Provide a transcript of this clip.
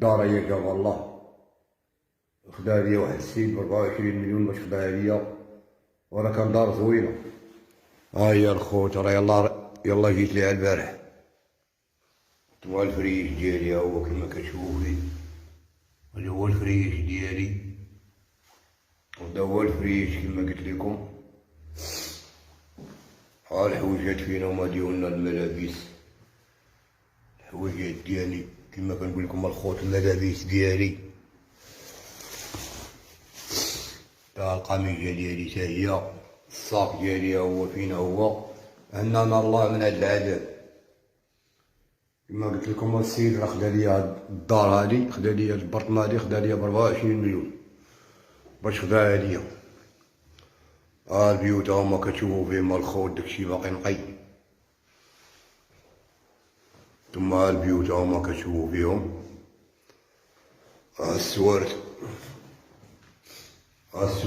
الدار هي جاب الله، خداها ليا واحد السيد ب24 مليون باش خداها ليا، وراه كان دار زوينة. ها هي الخوت، راه يلا جيت ليها البارح. هو الفريج ديالي، ها هو كيما كتشوفي، هذا هو الفريج ديالي، وهذا هو الفريج كيما قلت لكم. ها الحويجات فينا هما ديالنا، الملابس، الحويجات ديالي كيما كنقول لكم الخوت، الملابس ديالي، تا القميجة ديالي تا هي، الصاك ديالي هو فينا هو. عنانا الله من هاد العذاب. كما قلت لكم السيد راه خدا ليا الدار هادي، خدا ليا البرطمة هادي، خدا ليا ب24 مليون باش خداها ليا. ها البيوت هما كتشوفو فيهم الخوت، داكشي باقي نقي. ثم ها البيوت هما كتشوفو فيهم، ها السوارت، ها السوارت.